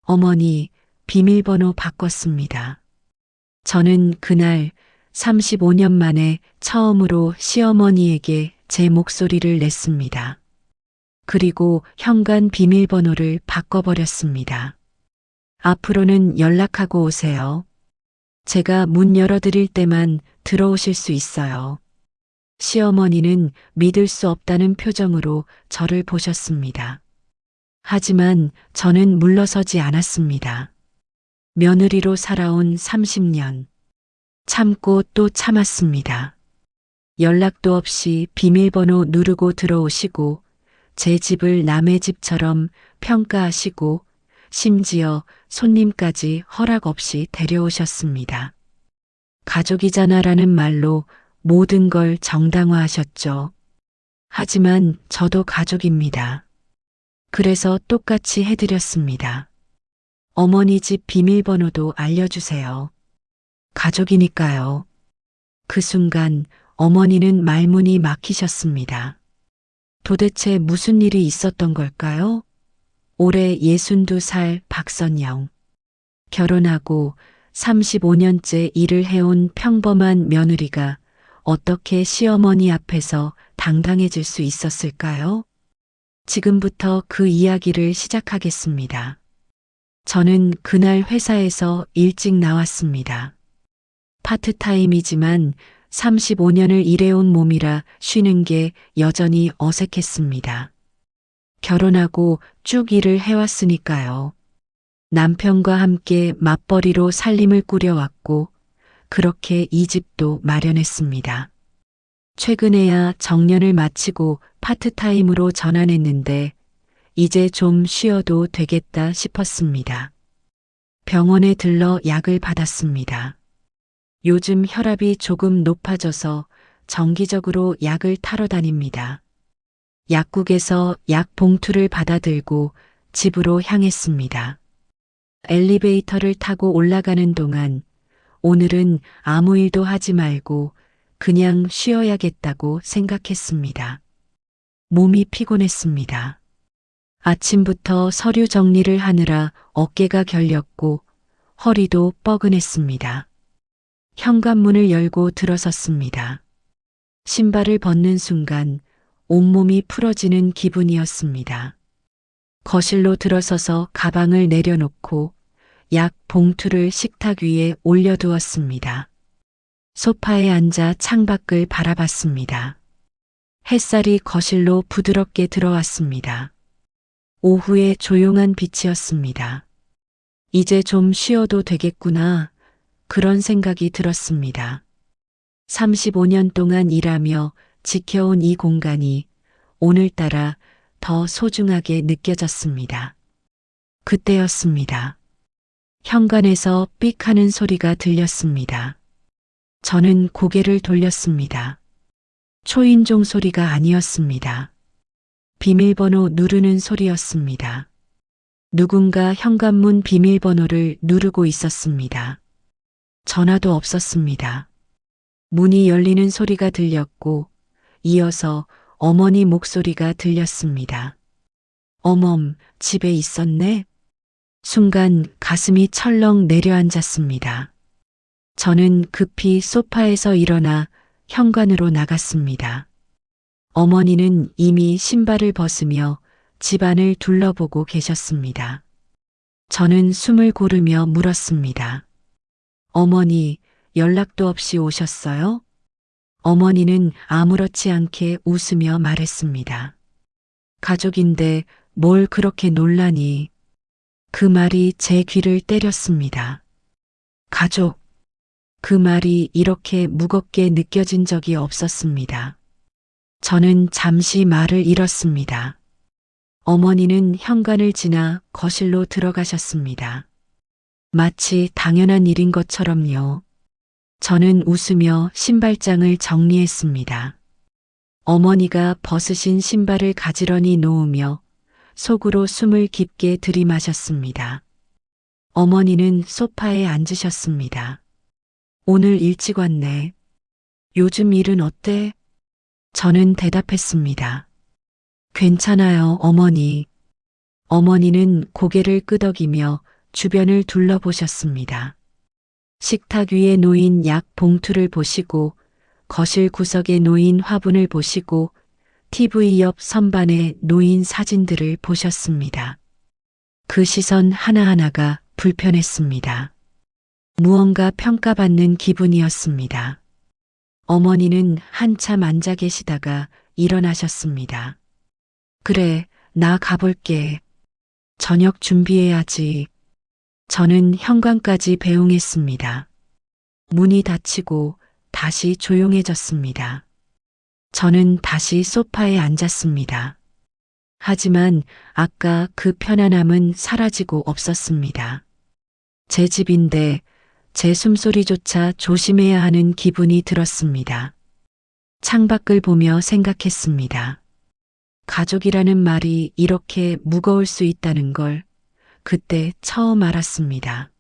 어머니, 비밀번호 바꿨습니다. 저는 그날 35년 만에 처음으로 시어머니에게 제 목소리를 냈습니다. 그리고 현관 비밀번호를 바꿔버렸습니다. 앞으로는 연락하고 오세요. 제가 문 열어드릴 때만 들어오실 수 있어요. 시어머니는 믿을 수 없다는 표정으로 저를 보셨습니다. 하지만 저는 물러서지 않았습니다. 며느리로 살아온 30년. 참고 또 참았습니다. 연락도 없이 비밀번호 누르고 들어오시고 제 집을 남의 집처럼 평가하시고 심지어 손님까지 허락 없이 데려오셨습니다. 가족이잖아라는 말로 모든 걸 정당화하셨죠. 하지만 저도 가족입니다. 그래서 똑같이 해드렸습니다. 어머니 집 비밀번호도 알려주세요. 가족이니까요. 그 순간 어머니는 말문이 막히셨습니다. 도대체 무슨 일이 있었던 걸까요? 올해 62살 박선영. 결혼하고 35년째 일을 해온 평범한 며느리가 어떻게 시어머니 앞에서 당당해질 수 있었을까요? 지금부터 그 이야기를 시작하겠습니다. 저는 그날 회사에서 일찍 나왔습니다. 파트타임이지만 35년을 일해온 몸이라 쉬는 게 여전히 어색했습니다. 결혼하고 쭉 일을 해왔으니까요. 남편과 함께 맞벌이로 살림을 꾸려왔고 그렇게 이 집도 마련했습니다. 최근에야 정년을 마치고 파트타임으로 전환했는데 이제 좀 쉬어도 되겠다 싶었습니다. 병원에 들러 약을 받았습니다. 요즘 혈압이 조금 높아져서 정기적으로 약을 타러 다닙니다. 약국에서 약 봉투를 받아들고 집으로 향했습니다. 엘리베이터를 타고 올라가는 동안 오늘은 아무 일도 하지 말고 그냥 쉬어야겠다고 생각했습니다. 몸이 피곤했습니다. 아침부터 서류 정리를 하느라 어깨가 결렸고 허리도 뻐근했습니다. 현관문을 열고 들어섰습니다. 신발을 벗는 순간 온몸이 풀어지는 기분이었습니다. 거실로 들어서서 가방을 내려놓고 약 봉투를 식탁 위에 올려두었습니다. 소파에 앉아 창밖을 바라봤습니다. 햇살이 거실로 부드럽게 들어왔습니다. 오후의 조용한 빛이었습니다. 이제 좀 쉬어도 되겠구나. 그런 생각이 들었습니다. 35년 동안 일하며 지켜온 이 공간이 오늘따라 더 소중하게 느껴졌습니다. 그때였습니다. 현관에서 삑 하는 소리가 들렸습니다. 저는 고개를 돌렸습니다. 초인종 소리가 아니었습니다. 비밀번호 누르는 소리였습니다. 누군가 현관문 비밀번호를 누르고 있었습니다. 전화도 없었습니다. 문이 열리는 소리가 들렸고 이어서 어머니 목소리가 들렸습니다. 어멈, 집에 있었네? 순간 가슴이 철렁 내려앉았습니다. 저는 급히 소파에서 일어나 현관으로 나갔습니다. 어머니는 이미 신발을 벗으며 집안을 둘러보고 계셨습니다. 저는 숨을 고르며 물었습니다. 어머니, 연락도 없이 오셨어요? 어머니는 아무렇지 않게 웃으며 말했습니다. 가족인데 뭘 그렇게 놀라니? 그 말이 제 귀를 때렸습니다. 가족. 그 말이 이렇게 무겁게 느껴진 적이 없었습니다. 저는 잠시 말을 잃었습니다. 어머니는 현관을 지나 거실로 들어가셨습니다. 마치 당연한 일인 것처럼요. 저는 웃으며 신발장을 정리했습니다. 어머니가 벗으신 신발을 가지런히 놓으며 속으로 숨을 깊게 들이마셨습니다. 어머니는 소파에 앉으셨습니다. 오늘 일찍 왔네. 요즘 일은 어때? 저는 대답했습니다. 괜찮아요, 어머니. 어머니는 고개를 끄덕이며 주변을 둘러보셨습니다. 식탁 위에 놓인 약 봉투를 보시고 거실 구석에 놓인 화분을 보시고 TV 옆 선반에 놓인 사진들을 보셨습니다. 그 시선 하나하나가 불편했습니다. 무언가 평가받는 기분이었습니다. 어머니는 한참 앉아 계시다가 일어나셨습니다. 그래, 나 가볼게. 저녁 준비해야지. 저는 현관까지 배웅했습니다. 문이 닫히고 다시 조용해졌습니다. 저는 다시 소파에 앉았습니다. 하지만 아까 그 편안함은 사라지고 없었습니다. 제 집인데 제 숨소리조차 조심해야 하는 기분이 들었습니다. 창밖을 보며 생각했습니다. 가족이라는 말이 이렇게 무거울 수 있다는 걸 그때 처음 알았습니다.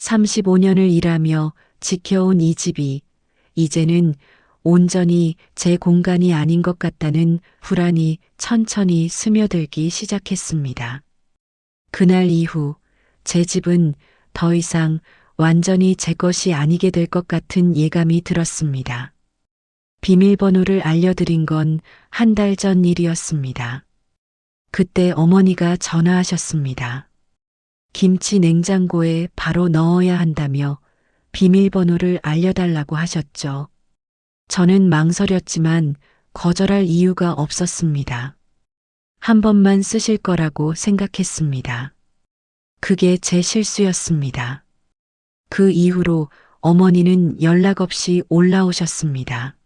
35년을 일하며 지켜온 이 집이 이제는 온전히 제 공간이 아닌 것 같다는 불안이 천천히 스며들기 시작했습니다. 그날 이후 제 집은 더 이상 완전히 제 것이 아니게 될 것 같은 예감이 들었습니다. 비밀번호를 알려드린 건 한 달 전 일이었습니다. 그때 어머니가 전화하셨습니다. 김치 냉장고에 바로 넣어야 한다며 비밀번호를 알려달라고 하셨죠. 저는 망설였지만 거절할 이유가 없었습니다. 한 번만 쓰실 거라고 생각했습니다. 그게 제 실수였습니다. 그 이후로 어머니는 연락 없이 올라오셨습니다.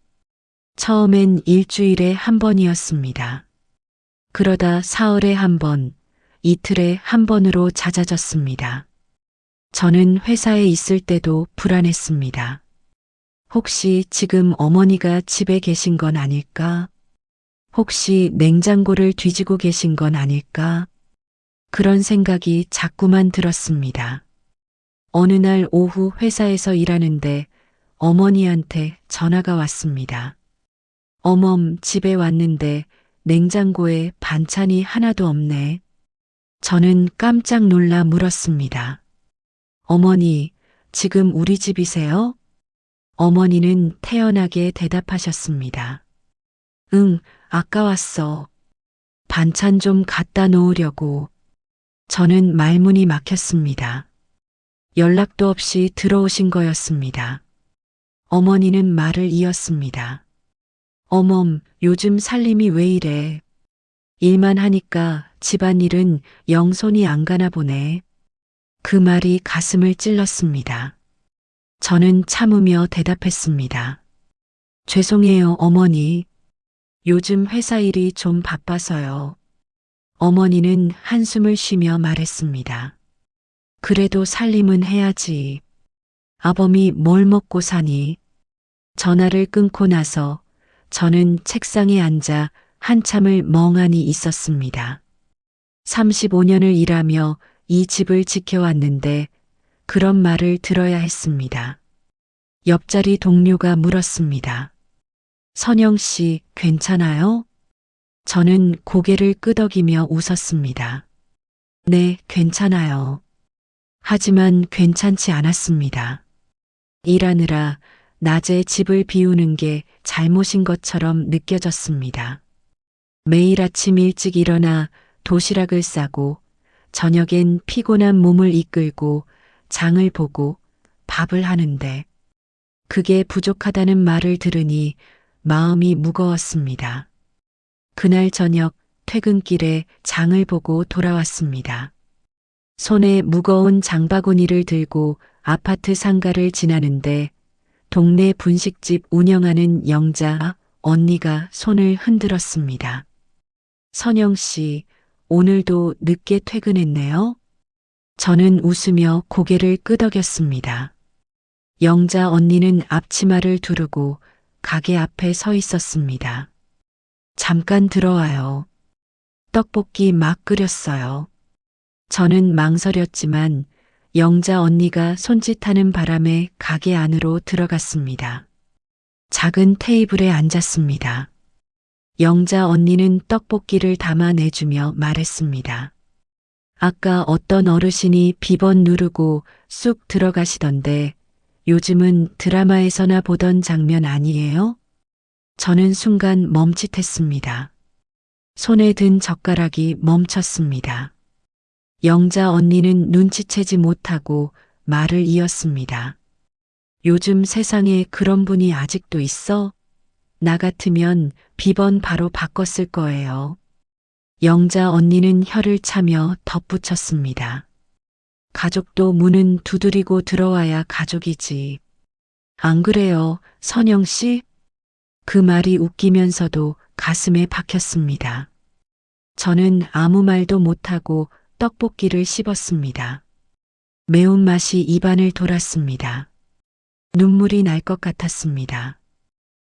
처음엔 일주일에 한 번이었습니다. 그러다 사흘에 한 번, 이틀에 한 번으로 잦아졌습니다. 저는 회사에 있을 때도 불안했습니다. 혹시 지금 어머니가 집에 계신 건 아닐까? 혹시 냉장고를 뒤지고 계신 건 아닐까? 그런 생각이 자꾸만 들었습니다. 어느 날 오후 회사에서 일하는데 어머니한테 전화가 왔습니다. 어멈, 집에 왔는데 냉장고에 반찬이 하나도 없네. 저는 깜짝 놀라 물었습니다. 어머니, 지금 우리 집이세요? 어머니는 태연하게 대답하셨습니다. 응, 아까 왔어. 반찬 좀 갖다 놓으려고. 저는 말문이 막혔습니다. 연락도 없이 들어오신 거였습니다. 어머니는 말을 이었습니다. 어멈, 요즘 살림이 왜 이래? 일만 하니까 집안일은 영 손이 안 가나 보네. 그 말이 가슴을 찔렀습니다. 저는 참으며 대답했습니다. 죄송해요, 어머니. 요즘 회사 일이 좀 바빠서요. 어머니는 한숨을 쉬며 말했습니다. 그래도 살림은 해야지. 아범이 뭘 먹고 사니? 전화를 끊고 나서 저는 책상에 앉아 한참을 멍하니 있었습니다. 35년을 일하며 이 집을 지켜왔는데 그런 말을 들어야 했습니다. 옆자리 동료가 물었습니다. 선영 씨, 괜찮아요? 저는 고개를 끄덕이며 웃었습니다. 네, 괜찮아요. 하지만 괜찮지 않았습니다. 일하느라 낮에 집을 비우는 게 잘못인 것처럼 느껴졌습니다. 매일 아침 일찍 일어나 도시락을 싸고 저녁엔 피곤한 몸을 이끌고 장을 보고 밥을 하는데 그게 부족하다는 말을 들으니 마음이 무거웠습니다. 그날 저녁 퇴근길에 장을 보고 돌아왔습니다. 손에 무거운 장바구니를 들고 아파트 상가를 지나는데 동네 분식집 운영하는 영자 언니가 손을 흔들었습니다. 선영 씨, 오늘도 늦게 퇴근했네요? 저는 웃으며 고개를 끄덕였습니다. 영자 언니는 앞치마를 두르고 가게 앞에 서 있었습니다. 잠깐 들어와요. 떡볶이 막 끓였어요. 저는 망설였지만 영자 언니가 손짓하는 바람에 가게 안으로 들어갔습니다. 작은 테이블에 앉았습니다. 영자 언니는 떡볶이를 담아내주며 말했습니다. 아까 어떤 어르신이 비번 누르고 쑥 들어가시던데 요즘은 드라마에서나 보던 장면 아니에요? 저는 순간 멈칫했습니다. 손에 든 젓가락이 멈췄습니다. 영자 언니는 눈치채지 못하고 말을 이었습니다. 요즘 세상에 그런 분이 아직도 있어? 나 같으면 비번 바로 바꿨을 거예요. 영자 언니는 혀를 차며 덧붙였습니다. 가족도 문은 두드리고 들어와야 가족이지. 안 그래요, 선영 씨? 그 말이 웃기면서도 가슴에 박혔습니다. 저는 아무 말도 못하고 떡볶이를 씹었습니다. 매운맛이 입안을 돌았습니다. 눈물이 날 것 같았습니다.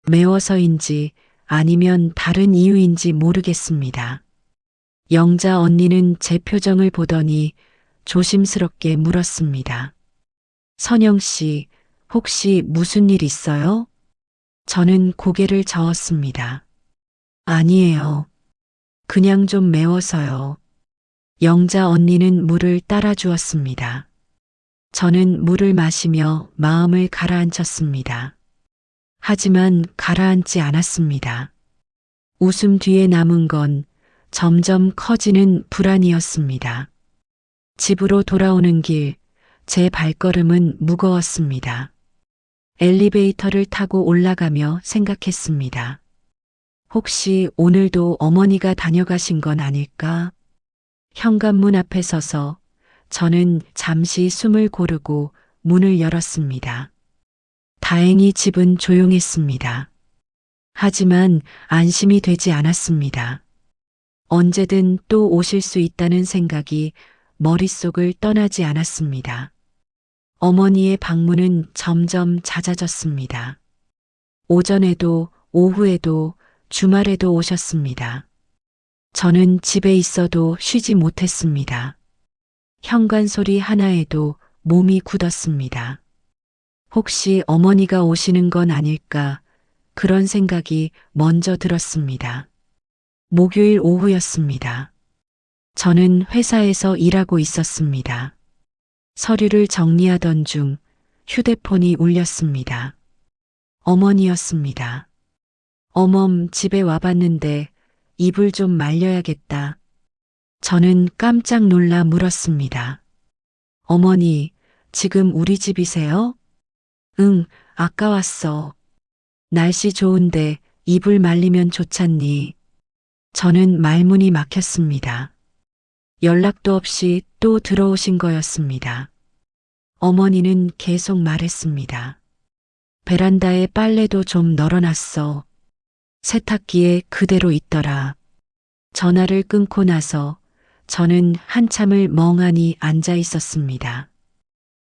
매워서인지 아니면 다른 이유인지 모르겠습니다. 영자 언니는 제 표정을 보더니 조심스럽게 물었습니다. 선영 씨, 혹시 무슨 일 있어요? 저는 고개를 저었습니다. 아니에요. 그냥 좀 매워서요. 영자 언니는 물을 따라 주었습니다. 저는 물을 마시며 마음을 가라앉혔습니다. 하지만 가라앉지 않았습니다. 웃음 뒤에 남은 건 점점 커지는 불안이었습니다. 집으로 돌아오는 길, 제 발걸음은 무거웠습니다. 엘리베이터를 타고 올라가며 생각했습니다. 혹시 오늘도 어머니가 다녀가신 건 아닐까? 현관문 앞에 서서 저는 잠시 숨을 고르고 문을 열었습니다. 다행히 집은 조용했습니다. 하지만 안심이 되지 않았습니다. 언제든 또 오실 수 있다는 생각이 머릿속을 떠나지 않았습니다. 어머니의 방문은 점점 잦아졌습니다. 오전에도 오후에도 주말에도 오셨습니다. 저는 집에 있어도 쉬지 못했습니다. 현관 소리 하나에도 몸이 굳었습니다. 혹시 어머니가 오시는 건 아닐까 그런 생각이 먼저 들었습니다. 목요일 오후였습니다. 저는 회사에서 일하고 있었습니다. 서류를 정리하던 중 휴대폰이 울렸습니다. 어머니였습니다. 어멈, 집에 와봤는데 이불 좀 말려야겠다. 저는 깜짝 놀라 물었습니다. 어머니, 지금 우리 집이세요? 응, 아까 왔어. 날씨 좋은데 이불 말리면 좋잖니. 저는 말문이 막혔습니다. 연락도 없이 또 들어오신 거였습니다. 어머니는 계속 말했습니다. 베란다에 빨래도 좀 널어놨어. 세탁기에 그대로 있더라. 전화를 끊고 나서 저는 한참을 멍하니 앉아 있었습니다.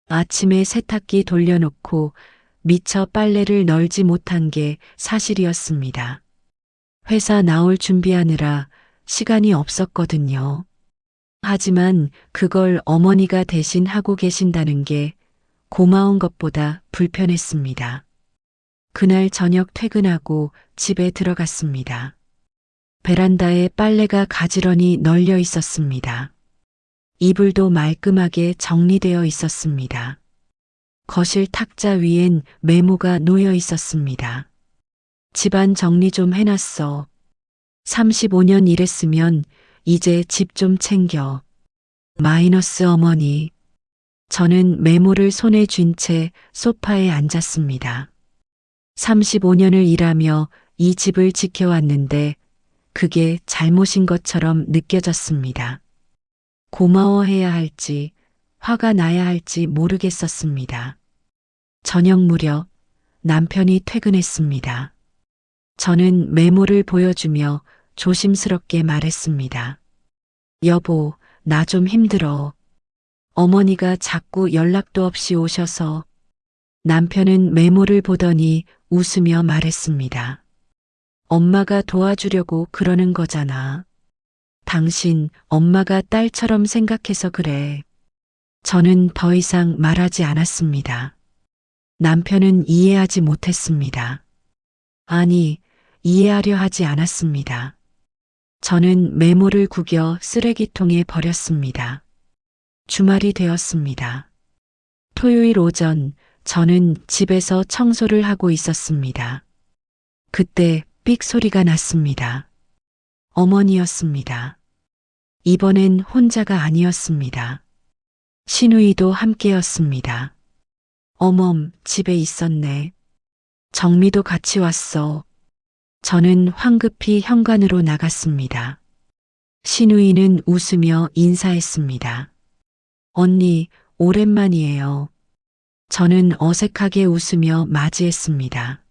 아침에 세탁기 돌려놓고 미처 빨래를 널지 못한 게 사실이었습니다. 회사 나올 준비하느라 시간이 없었거든요. 하지만 그걸 어머니가 대신 하고 계신다는 게 고마운 것보다 불편했습니다. 그날 저녁 퇴근하고 집에 들어갔습니다. 베란다에 빨래가 가지런히 널려 있었습니다. 이불도 말끔하게 정리되어 있었습니다. 거실 탁자 위엔 메모가 놓여 있었습니다. 집안 정리 좀 해놨어. 35년 일했으면 이제 집 좀 챙겨. 마이너스 어머니. 저는 메모를 손에 쥔 채 소파에 앉았습니다. 35년을 일하며 이 집을 지켜왔는데 그게 잘못인 것처럼 느껴졌습니다. 고마워해야 할지 화가 나야 할지 모르겠었습니다. 저녁 무렵 남편이 퇴근했습니다. 저는 메모를 보여주며 조심스럽게 말했습니다. 여보, 나 좀 힘들어. 어머니가 자꾸 연락도 없이 오셔서. 남편은 메모를 보더니 웃으며 말했습니다. 엄마가 도와주려고 그러는 거잖아. 당신 엄마가 딸처럼 생각해서 그래. 저는 더 이상 말하지 않았습니다. 남편은 이해하지 못했습니다. 아니, 이해하려 하지 않았습니다. 저는 메모를 구겨 쓰레기통에 버렸습니다. 주말이 되었습니다. 토요일 오전 저는 집에서 청소를 하고 있었습니다. 그때 삑 소리가 났습니다. 어머니였습니다. 이번엔 혼자가 아니었습니다. 신우이도 함께였습니다. 어멈, 집에 있었네. 정미도 같이 왔어. 저는 황급히 현관으로 나갔습니다. 신우이는 웃으며 인사했습니다. 언니, 오랜만이에요. 저는 어색하게 웃으며 맞이했습니다.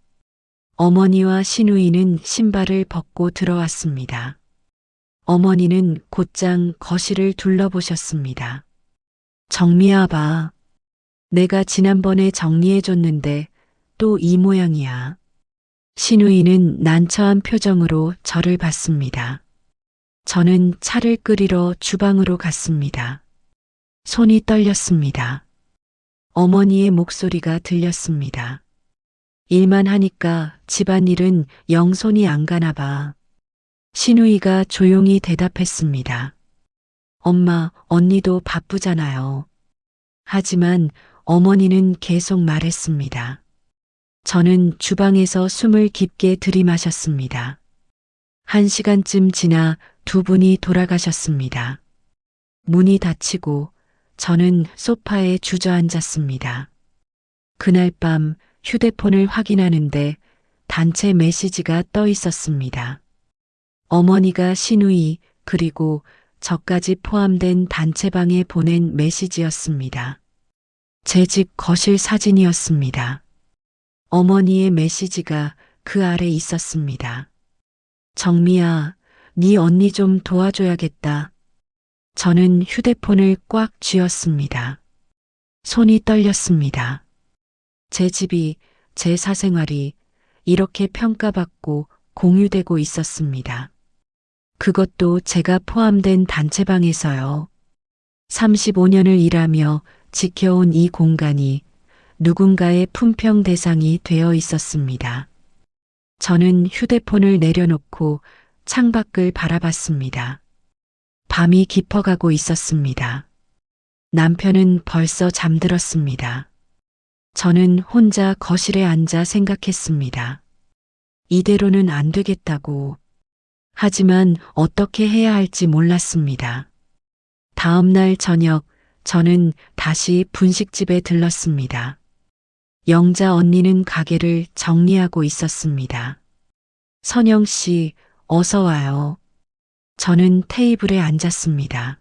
어머니와 신우이는 신발을 벗고 들어왔습니다. 어머니는 곧장 거실을 둘러보셨습니다. 정미야 봐. 내가 지난번에 정리해줬는데 또 이 모양이야. 신우이는 난처한 표정으로 저를 봤습니다. 저는 차를 끓이러 주방으로 갔습니다. 손이 떨렸습니다. 어머니의 목소리가 들렸습니다. 일만 하니까 집안일은 영 손이 안 가나 봐. 신우이가 조용히 대답했습니다. 엄마, 언니도 바쁘잖아요. 하지만 어머니는 계속 말했습니다. 저는 주방에서 숨을 깊게 들이마셨습니다. 1시간쯤 지나 두 분이 돌아가셨습니다. 문이 닫히고 저는 소파에 주저앉았습니다. 그날 밤 휴대폰을 확인하는데 단체 메시지가 떠 있었습니다. 어머니가 신우이 그리고 저까지 포함된 단체방에 보낸 메시지였습니다. 제 집 거실 사진이었습니다. 어머니의 메시지가 그 아래 있었습니다. 정미야, 네 언니 좀 도와줘야겠다. 저는 휴대폰을 꽉 쥐었습니다. 손이 떨렸습니다. 제 집이, 제 사생활이 이렇게 평가받고 공유되고 있었습니다. 그것도 제가 포함된 단체방에서요. 35년을 일하며 지켜온 이 공간이 누군가의 품평 대상이 되어 있었습니다. 저는 휴대폰을 내려놓고 창밖을 바라봤습니다. 밤이 깊어가고 있었습니다. 남편은 벌써 잠들었습니다. 저는 혼자 거실에 앉아 생각했습니다. 이대로는 안 되겠다고. 하지만 어떻게 해야 할지 몰랐습니다. 다음 날 저녁 저는 다시 분식집에 들렀습니다. 영자 언니는 가게를 정리하고 있었습니다. 선영 씨, 어서 와요. 저는 테이블에 앉았습니다.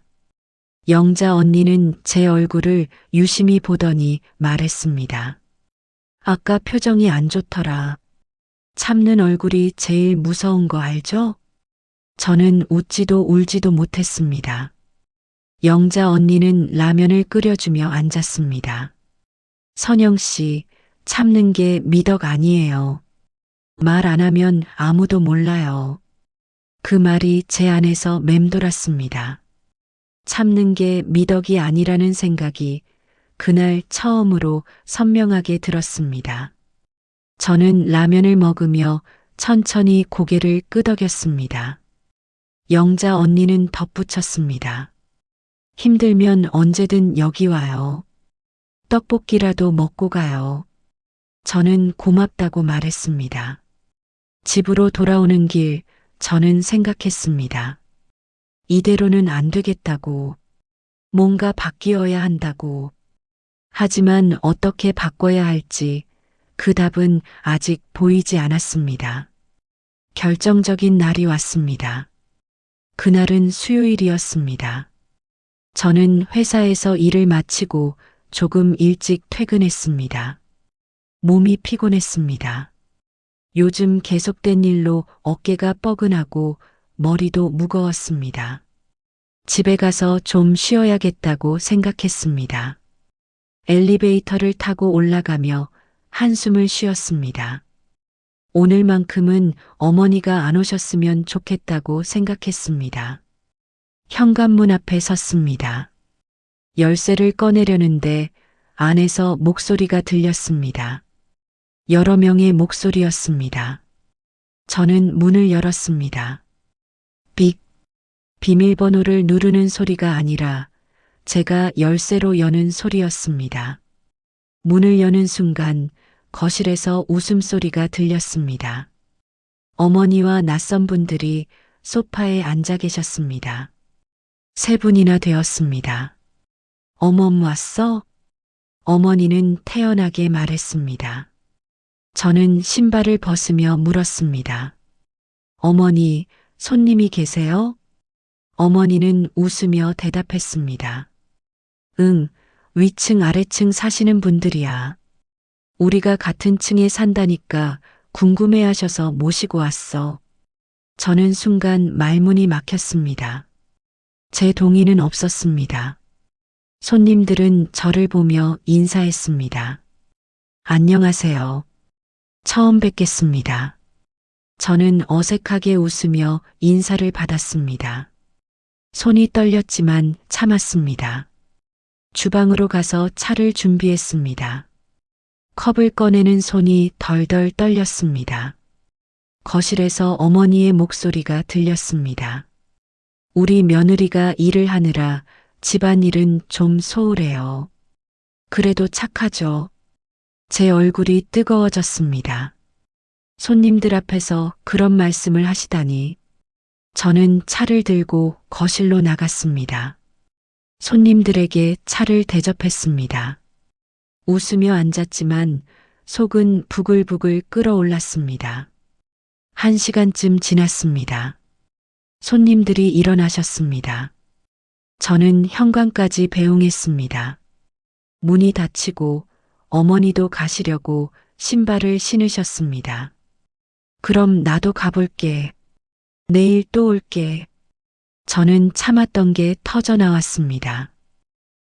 영자 언니는 제 얼굴을 유심히 보더니 말했습니다. 아까 표정이 안 좋더라. 참는 얼굴이 제일 무서운 거 알죠? 저는 웃지도 울지도 못했습니다. 영자 언니는 라면을 끓여주며 앉았습니다. 선영 씨, 참는 게 미덕 아니에요. 말 안 하면 아무도 몰라요. 그 말이 제 안에서 맴돌았습니다. 참는 게 미덕이 아니라는 생각이 그날 처음으로 선명하게 들었습니다. 저는 라면을 먹으며 천천히 고개를 끄덕였습니다. 영자 언니는 덧붙였습니다. 힘들면 언제든 여기 와요. 떡볶이라도 먹고 가요. 저는 고맙다고 말했습니다. 집으로 돌아오는 길 저는 생각했습니다. 이대로는 안 되겠다고. 뭔가 바뀌어야 한다고. 하지만 어떻게 바꿔야 할지 그 답은 아직 보이지 않았습니다. 결정적인 날이 왔습니다. 그날은 수요일이었습니다. 저는 회사에서 일을 마치고 조금 일찍 퇴근했습니다. 몸이 피곤했습니다. 요즘 계속된 일로 어깨가 뻐근하고 머리도 무거웠습니다. 집에 가서 좀 쉬어야겠다고 생각했습니다. 엘리베이터를 타고 올라가며 한숨을 쉬었습니다. 오늘만큼은 어머니가 안 오셨으면 좋겠다고 생각했습니다. 현관문 앞에 섰습니다. 열쇠를 꺼내려는데 안에서 목소리가 들렸습니다. 여러 명의 목소리였습니다. 저는 문을 열었습니다. 삑. 비밀번호를 누르는 소리가 아니라 제가 열쇠로 여는 소리였습니다. 문을 여는 순간 거실에서 웃음소리가 들렸습니다. 어머니와 낯선 분들이 소파에 앉아 계셨습니다. 세 분이나 되었습니다. 어멈 왔어? 어머니는 태연하게 말했습니다. 저는 신발을 벗으며 물었습니다. 어머니, 손님이 계세요? 어머니는 웃으며 대답했습니다. 응, 위층 아래층 사시는 분들이야. 우리가 같은 층에 산다니까 궁금해하셔서 모시고 왔어. 저는 순간 말문이 막혔습니다. 제 동의는 없었습니다. 손님들은 저를 보며 인사했습니다. 안녕하세요. 처음 뵙겠습니다. 저는 어색하게 웃으며 인사를 받았습니다. 손이 떨렸지만 참았습니다. 주방으로 가서 차를 준비했습니다. 컵을 꺼내는 손이 덜덜 떨렸습니다. 거실에서 어머니의 목소리가 들렸습니다. 우리 며느리가 일을 하느라 집안일은 좀 소홀해요. 그래도 착하죠. 제 얼굴이 뜨거워졌습니다. 손님들 앞에서 그런 말씀을 하시다니. 저는 차를 들고 거실로 나갔습니다. 손님들에게 차를 대접했습니다. 웃으며 앉았지만 속은 부글부글 끓어올랐습니다. 1시간쯤 지났습니다. 손님들이 일어나셨습니다. 저는 현관까지 배웅했습니다. 문이 닫히고 어머니도 가시려고 신발을 신으셨습니다. 그럼 나도 가볼게. 내일 또 올게. 저는 참았던 게 터져 나왔습니다.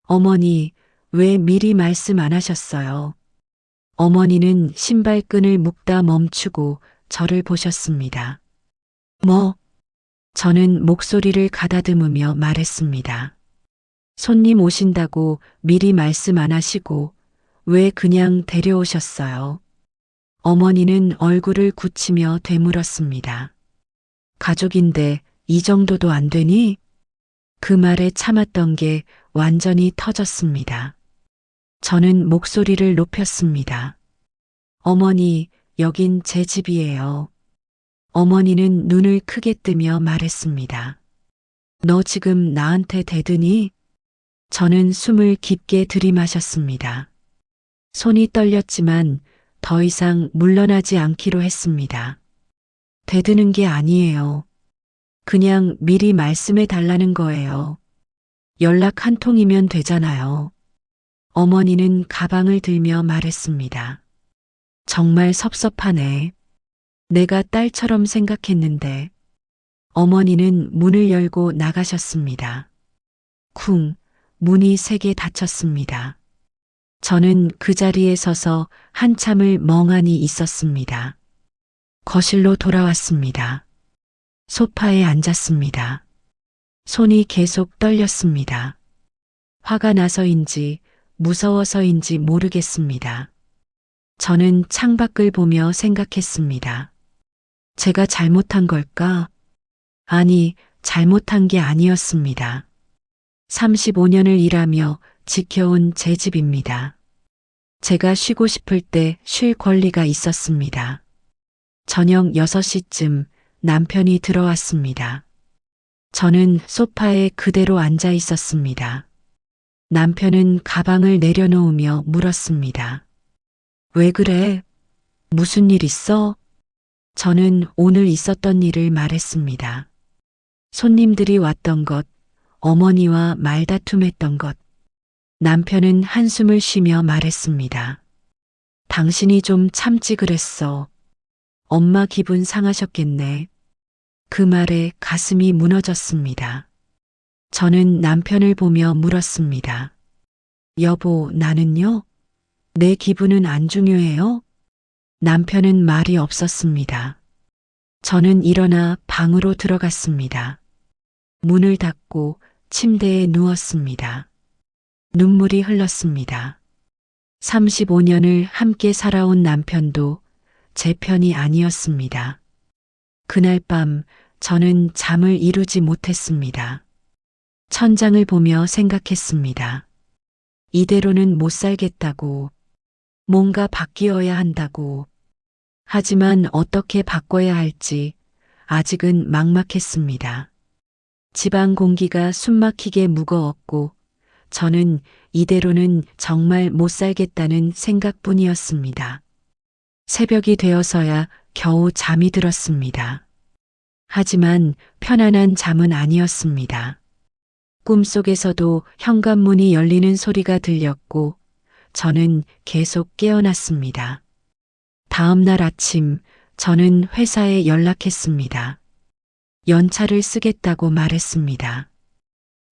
어머니, 왜 미리 말씀 안 하셨어요? 어머니는 신발끈을 묶다 멈추고 저를 보셨습니다. 뭐? 저는 목소리를 가다듬으며 말했습니다. 손님 오신다고 미리 말씀 안 하시고 왜 그냥 데려오셨어요? 어머니는 얼굴을 굳히며 되물었습니다. 가족인데 이 정도도 안 되니? 그 말에 참았던 게 완전히 터졌습니다. 저는 목소리를 높였습니다. 어머니, 여긴 제 집이에요. 어머니는 눈을 크게 뜨며 말했습니다. 너 지금 나한테 대드니? 저는 숨을 깊게 들이마셨습니다. 손이 떨렸지만 더 이상 물러나지 않기로 했습니다. 대드는 게 아니에요. 그냥 미리 말씀해 달라는 거예요. 연락 한 통이면 되잖아요. 어머니는 가방을 들며 말했습니다. 정말 섭섭하네. 내가 딸처럼 생각했는데. 어머니는 문을 열고 나가셨습니다. 쿵, 문이 세게 닫혔습니다. 저는 그 자리에 서서 한참을 멍하니 있었습니다. 거실로 돌아왔습니다. 소파에 앉았습니다. 손이 계속 떨렸습니다. 화가 나서인지 무서워서인지 모르겠습니다. 저는 창밖을 보며 생각했습니다. 제가 잘못한 걸까? 아니, 잘못한 게 아니었습니다. 35년을 일하며 지켜온 제 집입니다. 제가 쉬고 싶을 때 쉴 권리가 있었습니다. 저녁 6시쯤 남편이 들어왔습니다. 저는 소파에 그대로 앉아 있었습니다. 남편은 가방을 내려놓으며 물었습니다. 왜 그래? 무슨 일 있어? 저는 오늘 있었던 일을 말했습니다. 손님들이 왔던 것, 어머니와 말다툼했던 것. 남편은 한숨을 쉬며 말했습니다. 당신이 좀 참지 그랬어. 엄마 기분 상하셨겠네. 그 말에 가슴이 무너졌습니다. 저는 남편을 보며 물었습니다. 여보, 나는요? 내 기분은 안 중요해요? 남편은 말이 없었습니다. 저는 일어나 방으로 들어갔습니다. 문을 닫고 침대에 누웠습니다. 눈물이 흘렀습니다. 35년을 함께 살아온 남편도 제 편이 아니었습니다. 그날 밤 저는 잠을 이루지 못했습니다. 천장을 보며 생각했습니다. 이대로는 못 살겠다고, 뭔가 바뀌어야 한다고. 하지만 어떻게 바꿔야 할지 아직은 막막했습니다. 집안 공기가 숨막히게 무거웠고 저는 이대로는 정말 못 살겠다는 생각뿐이었습니다. 새벽이 되어서야 겨우 잠이 들었습니다. 하지만 편안한 잠은 아니었습니다. 꿈속에서도 현관문이 열리는 소리가 들렸고 저는 계속 깨어났습니다. 다음 날 아침 저는 회사에 연락했습니다. 연차를 쓰겠다고 말했습니다.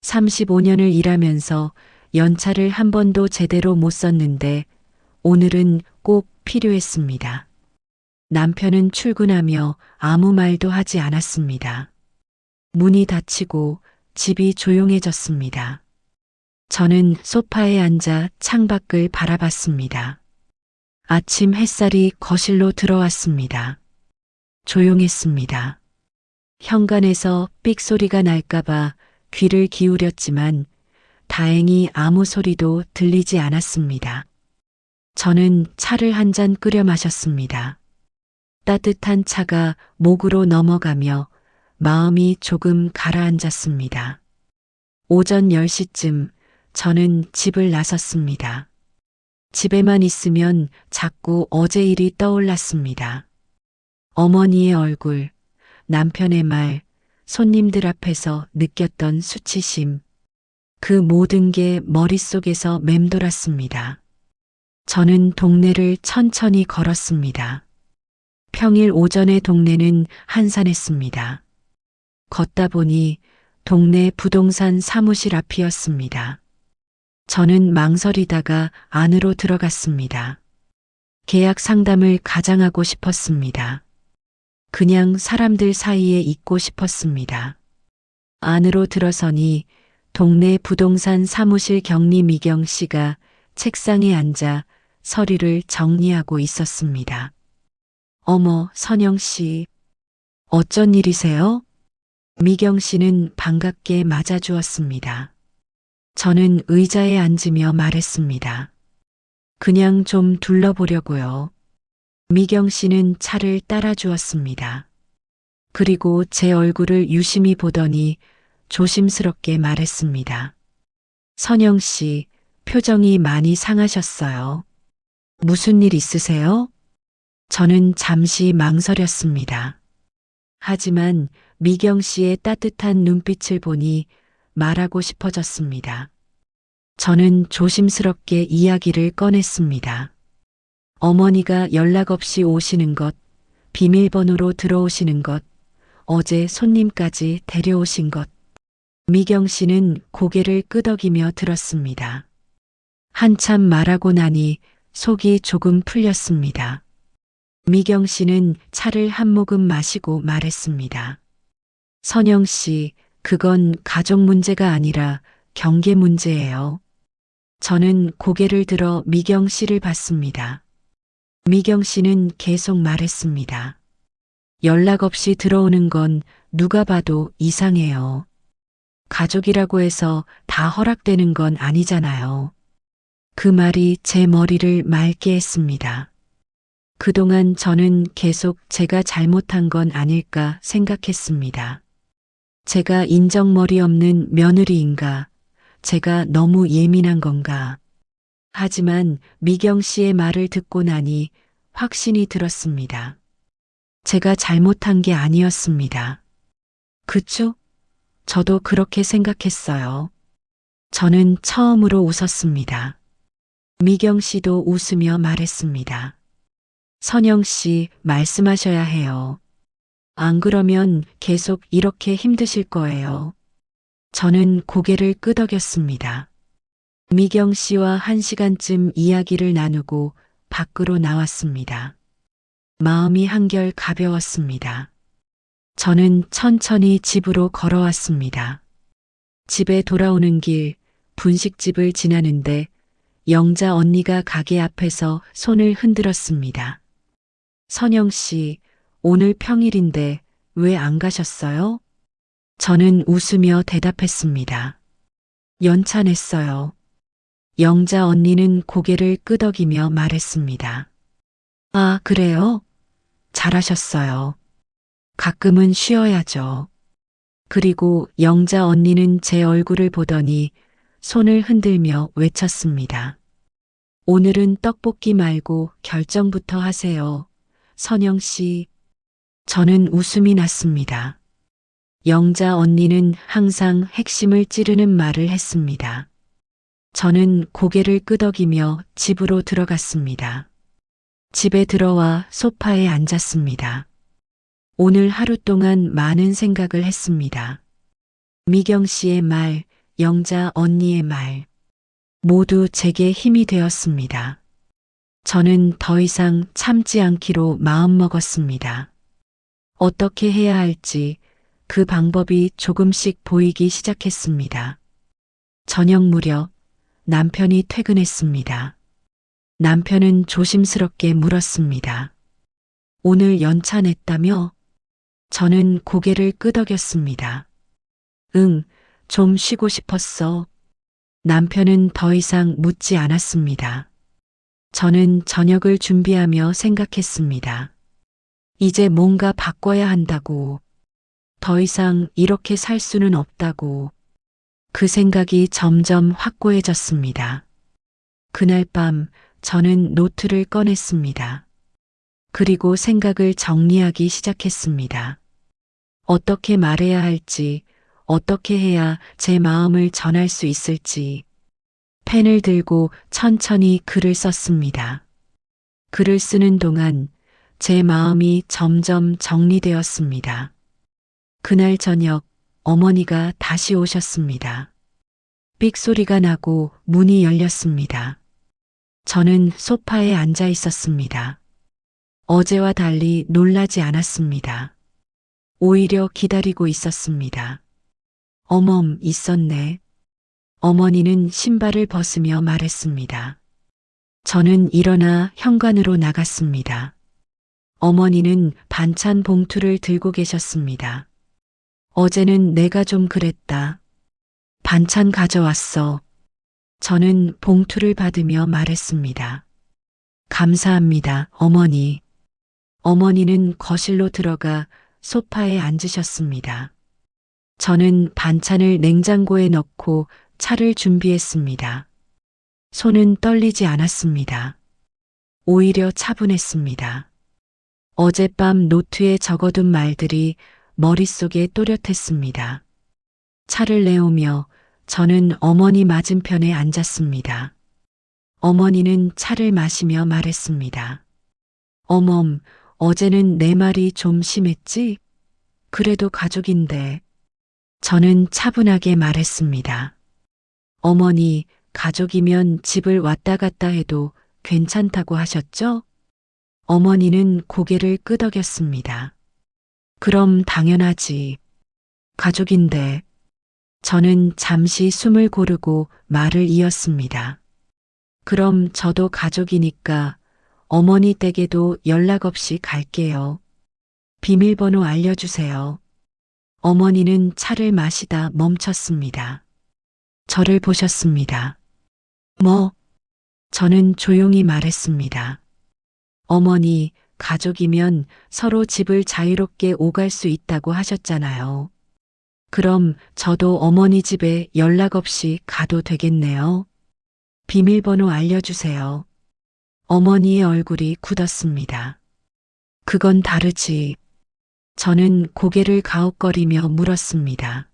35년을 일하면서 연차를 한 번도 제대로 못 썼는데 오늘은 꼭 필요했습니다. 남편은 출근하며 아무 말도 하지 않았습니다. 문이 닫히고 집이 조용해졌습니다. 저는 소파에 앉아 창밖을 바라봤습니다. 아침 햇살이 거실로 들어왔습니다. 조용했습니다. 현관에서 삑 소리가 날까봐 귀를 기울였지만 다행히 아무 소리도 들리지 않았습니다. 저는 차를 한 잔 끓여 마셨습니다. 따뜻한 차가 목으로 넘어가며 마음이 조금 가라앉았습니다. 오전 10시쯤 저는 집을 나섰습니다. 집에만 있으면 자꾸 어제 일이 떠올랐습니다. 어머니의 얼굴, 남편의 말, 손님들 앞에서 느꼈던 수치심. 그 모든 게 머릿속에서 맴돌았습니다. 저는 동네를 천천히 걸었습니다. 평일 오전의 동네는 한산했습니다. 걷다 보니 동네 부동산 사무실 앞이었습니다. 저는 망설이다가 안으로 들어갔습니다. 계약 상담을 가장하고 싶었습니다. 그냥 사람들 사이에 있고 싶었습니다. 안으로 들어서니 동네 부동산 사무실 경리 미경 씨가 책상에 앉아 서류를 정리하고 있었습니다. 어머, 선영 씨. 어쩐 일이세요? 미경 씨는 반갑게 맞아주었습니다. 저는 의자에 앉으며 말했습니다. 그냥 좀 둘러보려고요. 미경 씨는 차를 따라주었습니다. 그리고 제 얼굴을 유심히 보더니 조심스럽게 말했습니다. 선영 씨, 표정이 많이 상하셨어요. 무슨 일 있으세요? 저는 잠시 망설였습니다. 하지만 미경 씨의 따뜻한 눈빛을 보니 말하고 싶어졌습니다. 저는 조심스럽게 이야기를 꺼냈습니다. 어머니가 연락 없이 오시는 것, 비밀번호로 들어오시는 것, 어제 손님까지 데려오신 것. 미경 씨는 고개를 끄덕이며 들었습니다. 한참 말하고 나니 속이 조금 풀렸습니다. 미경 씨는 차를 한 모금 마시고 말했습니다. 선영 씨, 그건 가족 문제가 아니라 경계 문제예요. 저는 고개를 들어 미경 씨를 봤습니다. 미경 씨는 계속 말했습니다. 연락 없이 들어오는 건 누가 봐도 이상해요. 가족이라고 해서 다 허락되는 건 아니잖아요. 그 말이 제 머리를 맑게 했습니다. 그동안 저는 계속 제가 잘못한 건 아닐까 생각했습니다. 제가 인정머리 없는 며느리인가? 제가 너무 예민한 건가? 하지만 미경 씨의 말을 듣고 나니 확신이 들었습니다. 제가 잘못한 게 아니었습니다. 그쵸? 저도 그렇게 생각했어요. 저는 처음으로 웃었습니다. 미경 씨도 웃으며 말했습니다. 선영 씨, 말씀하셔야 해요. 안 그러면 계속 이렇게 힘드실 거예요. 저는 고개를 끄덕였습니다. 미경 씨와 1시간쯤 이야기를 나누고 밖으로 나왔습니다. 마음이 한결 가벼웠습니다. 저는 천천히 집으로 걸어왔습니다. 집에 돌아오는 길 분식집을 지나는데 영자 언니가 가게 앞에서 손을 흔들었습니다. 선영 씨, 오늘 평일인데 왜 안 가셨어요? 저는 웃으며 대답했습니다. 연찬했어요. 영자 언니는 고개를 끄덕이며 말했습니다. 아, 그래요? 잘하셨어요. 가끔은 쉬어야죠. 그리고 영자 언니는 제 얼굴을 보더니 손을 흔들며 외쳤습니다. 오늘은 떡볶이 말고 결정부터 하세요. 선영 씨. 저는 웃음이 났습니다. 영자 언니는 항상 핵심을 찌르는 말을 했습니다. 저는 고개를 끄덕이며 집으로 들어갔습니다. 집에 들어와 소파에 앉았습니다. 오늘 하루 동안 많은 생각을 했습니다. 미경 씨의 말, 영자 언니의 말, 모두 제게 힘이 되었습니다. 저는 더 이상 참지 않기로 마음먹었습니다. 어떻게 해야 할지 그 방법이 조금씩 보이기 시작했습니다. 저녁 무렵 남편이 퇴근했습니다. 남편은 조심스럽게 물었습니다. 오늘 연차냈다며? 저는 고개를 끄덕였습니다. 응, 좀 쉬고 싶었어. 남편은 더 이상 묻지 않았습니다. 저는 저녁을 준비하며 생각했습니다. 이제 뭔가 바꿔야 한다고. 더 이상 이렇게 살 수는 없다고. 그 생각이 점점 확고해졌습니다. 그날 밤 저는 노트를 꺼냈습니다. 그리고 생각을 정리하기 시작했습니다. 어떻게 말해야 할지, 어떻게 해야 제 마음을 전할 수 있을지. 펜을 들고 천천히 글을 썼습니다. 글을 쓰는 동안 제 마음이 점점 정리되었습니다. 그날 저녁 어머니가 다시 오셨습니다. 삑 소리가 나고 문이 열렸습니다. 저는 소파에 앉아 있었습니다. 어제와 달리 놀라지 않았습니다. 오히려 기다리고 있었습니다. 어멈, 있었네. 어머니는 신발을 벗으며 말했습니다. 저는 일어나 현관으로 나갔습니다. 어머니는 반찬 봉투를 들고 계셨습니다. 어제는 내가 좀 그랬다. 반찬 가져왔어. 저는 봉투를 받으며 말했습니다. 감사합니다, 어머니. 어머니는 거실로 들어가 소파에 앉으셨습니다. 저는 반찬을 냉장고에 넣고 차를 준비했습니다. 손은 떨리지 않았습니다. 오히려 차분했습니다. 어젯밤 노트에 적어둔 말들이 머릿속에 또렷했습니다. 차를 내오며 저는 어머니 맞은편에 앉았습니다. 어머니는 차를 마시며 말했습니다. 어멈, 어제는 내 말이 좀 심했지? 그래도 가족인데. 저는 차분하게 말했습니다. 어머니, 가족이면 집을 왔다 갔다 해도 괜찮다고 하셨죠? 어머니는 고개를 끄덕였습니다. 그럼 당연하지. 가족인데. 저는 잠시 숨을 고르고 말을 이었습니다. 그럼 저도 가족이니까 어머니 댁에도 연락 없이 갈게요. 비밀번호 알려주세요. 어머니는 차를 마시다 멈췄습니다. 저를 보셨습니다. 뭐? 저는 조용히 말했습니다. 어머니, 가족이면 서로 집을 자유롭게 오갈 수 있다고 하셨잖아요. 그럼 저도 어머니 집에 연락 없이 가도 되겠네요. 비밀번호 알려주세요. 어머니의 얼굴이 굳었습니다. 그건 다르지. 저는 고개를 가웃거리며 물었습니다.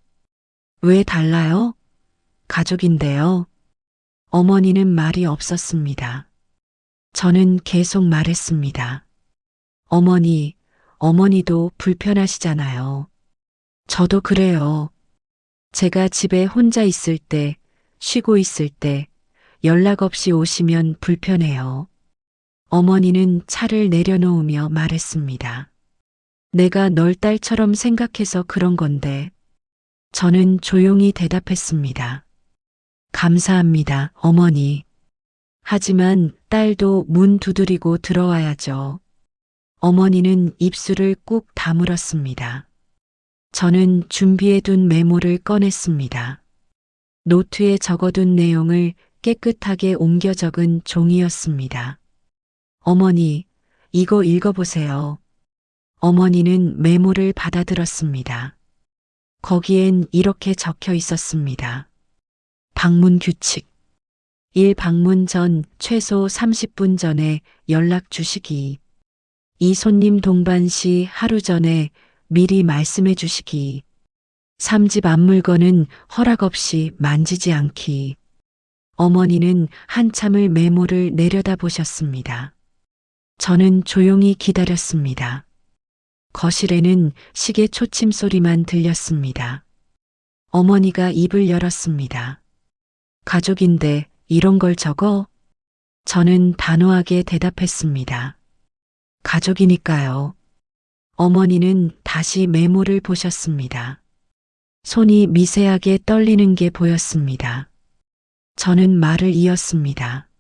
왜 달라요? 가족인데요. 어머니는 말이 없었습니다. 저는 계속 말했습니다. 어머니, 어머니도 불편하시잖아요. 저도 그래요. 제가 집에 혼자 있을 때, 쉬고 있을 때, 연락 없이 오시면 불편해요. 어머니는 차를 내려놓으며 말했습니다. 내가 널 딸처럼 생각해서 그런 건데. 저는 조용히 대답했습니다. 감사합니다, 어머니. 하지만 딸도 문 두드리고 들어와야죠. 어머니는 입술을 꾹 다물었습니다. 저는 준비해둔 메모를 꺼냈습니다. 노트에 적어둔 내용을 깨끗하게 옮겨 적은 종이였습니다. 어머니, 이거 읽어보세요. 어머니는 메모를 받아들었습니다. 거기엔 이렇게 적혀 있었습니다. 방문 규칙. 1. 방문 전 최소 30분 전에 연락 주시기. 2. 손님 동반 시 하루 전에 미리 말씀해 주시기. 3. 집 앞 물건은 허락 없이 만지지 않기. 어머니는 한참을 메모를 내려다보셨습니다. 저는 조용히 기다렸습니다. 거실에는 시계 초침 소리만 들렸습니다. 어머니가 입을 열었습니다. 가족인데 이런 걸 적어? 저는 단호하게 대답했습니다. 가족이니까요. 어머니는 다시 메모를 보셨습니다. 손이 미세하게 떨리는 게 보였습니다. 저는 말을 이었습니다.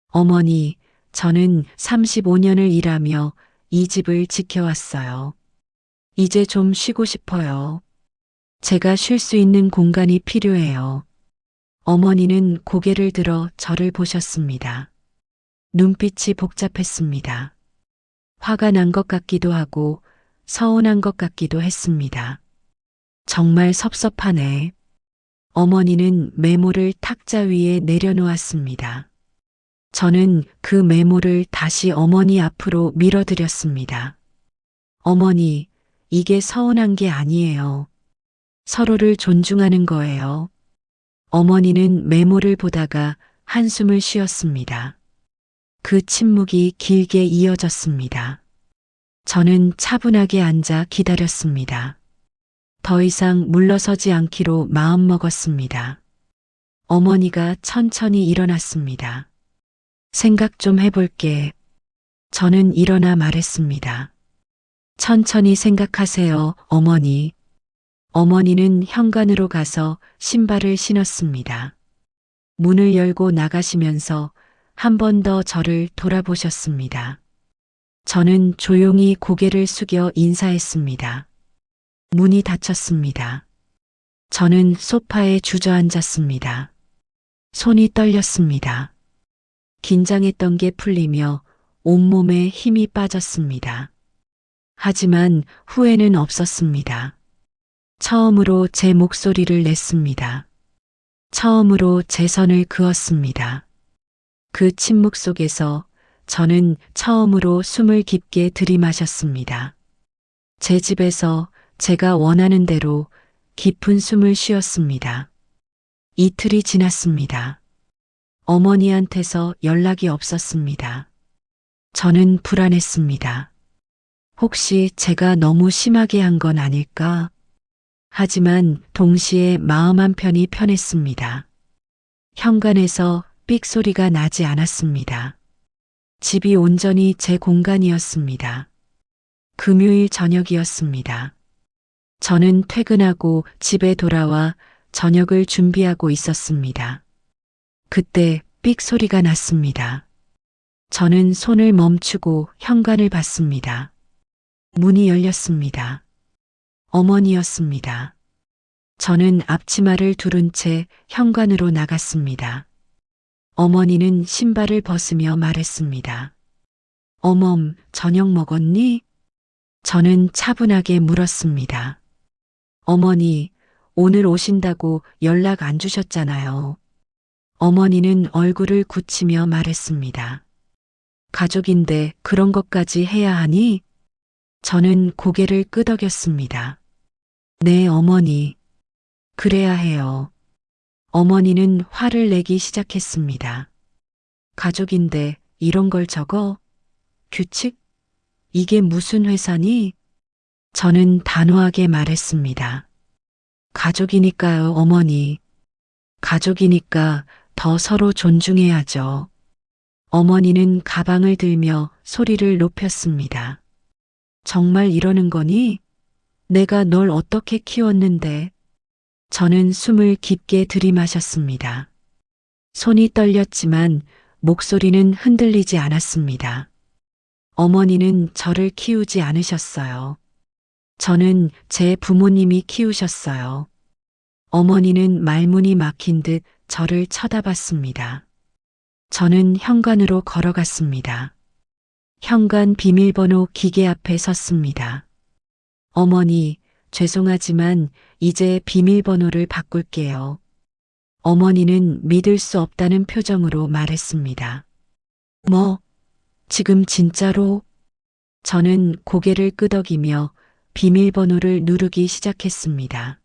어머니, 저는 35년을 일하며 이 집을 지켜왔어요. 이제 좀 쉬고 싶어요. 제가 쉴 수 있는 공간이 필요해요. 어머니는 고개를 들어 저를 보셨습니다. 눈빛이 복잡했습니다. 화가 난 것 같기도 하고 서운한 것 같기도 했습니다. 정말 섭섭하네. 어머니는 메모를 탁자 위에 내려놓았습니다. 저는 그 메모를 다시 어머니 앞으로 밀어드렸습니다. 어머니, 이게 서운한 게 아니에요. 서로를 존중하는 거예요. 어머니는 메모를 보다가 한숨을 쉬었습니다. 그 침묵이 길게 이어졌습니다. 저는 차분하게 앉아 기다렸습니다. 더 이상 물러서지 않기로 마음먹었습니다. 어머니가 천천히 일어났습니다. 생각 좀 해볼게. 저는 일어나 말했습니다. 천천히 생각하세요, 어머니. 어머니는 현관으로 가서 신발을 신었습니다. 문을 열고 나가시면서 한 번 더 저를 돌아보셨습니다. 저는 조용히 고개를 숙여 인사했습니다. 문이 닫혔습니다. 저는 소파에 주저앉았습니다. 손이 떨렸습니다. 긴장했던 게 풀리며 온몸에 힘이 빠졌습니다. 하지만 후회는 없었습니다. 처음으로 제 목소리를 냈습니다. 처음으로 제 선을 그었습니다. 그 침묵 속에서 저는 처음으로 숨을 깊게 들이마셨습니다. 제 집에서 제가 원하는 대로 깊은 숨을 쉬었습니다. 이틀이 지났습니다. 어머니한테서 연락이 없었습니다. 저는 불안했습니다. 혹시 제가 너무 심하게 한 건 아닐까? 하지만 동시에 마음 한편이 편했습니다. 현관에서 삑 소리가 나지 않았습니다. 집이 온전히 제 공간이었습니다. 금요일 저녁이었습니다. 저는 퇴근하고 집에 돌아와 저녁을 준비하고 있었습니다. 그때 삑 소리가 났습니다. 저는 손을 멈추고 현관을 봤습니다. 문이 열렸습니다. 어머니였습니다. 저는 앞치마를 두른 채 현관으로 나갔습니다. 어머니는 신발을 벗으며 말했습니다. 어멈, 저녁 먹었니? 저는 차분하게 물었습니다. 어머니, 오늘 오신다고 연락 안 주셨잖아요. 어머니는 얼굴을 굳히며 말했습니다. 가족인데 그런 것까지 해야 하니? 저는 고개를 끄덕였습니다. 네, 어머니. 그래야 해요. 어머니는 화를 내기 시작했습니다. 가족인데 이런 걸 적어? 규칙? 이게 무슨 회사니? 저는 단호하게 말했습니다. 가족이니까요, 어머니. 가족이니까 더 서로 존중해야죠. 어머니는 가방을 들며 소리를 높였습니다. 정말 이러는 거니? 내가 널 어떻게 키웠는데? 저는 숨을 깊게 들이마셨습니다. 손이 떨렸지만 목소리는 흔들리지 않았습니다. 어머니는 저를 키우지 않으셨어요. 저는 제 부모님이 키우셨어요. 어머니는 말문이 막힌 듯 저를 쳐다봤습니다. 저는 현관으로 걸어갔습니다. 현관 비밀번호 기계 앞에 섰습니다. 어머니, 죄송하지만 이제 비밀번호를 바꿀게요. 어머니는 믿을 수 없다는 표정으로 말했습니다. 뭐, 지금 진짜로? 저는 고개를 끄덕이며 비밀번호를 누르기 시작했습니다.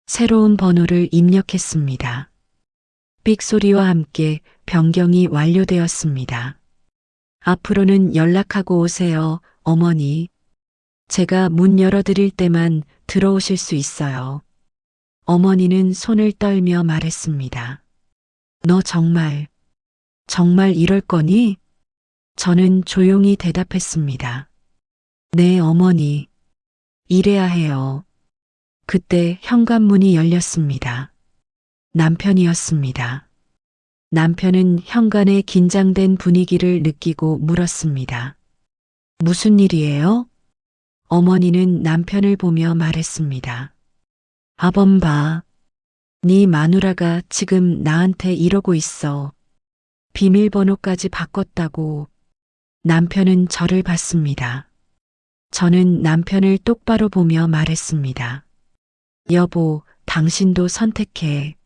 새로운 번호를 입력했습니다. 삑 소리와 함께 변경이 완료되었습니다. 앞으로는 연락하고 오세요, 어머니. 제가 문 열어드릴 때만 들어오실 수 있어요. 어머니는 손을 떨며 말했습니다. 너 정말 이럴 거니? 저는 조용히 대답했습니다. 네, 어머니. 이래야 해요. 그때 현관문이 열렸습니다. 남편이었습니다. 남편은 현관의 긴장된 분위기를 느끼고 물었습니다. 무슨 일이에요? 어머니는 남편을 보며 말했습니다. 아범 봐. 네 마누라가 지금 나한테 이러고 있어. 비밀번호까지 바꿨다고. 남편은 저를 봤습니다. 저는 남편을 똑바로 보며 말했습니다. 여보, 당신도 선택해.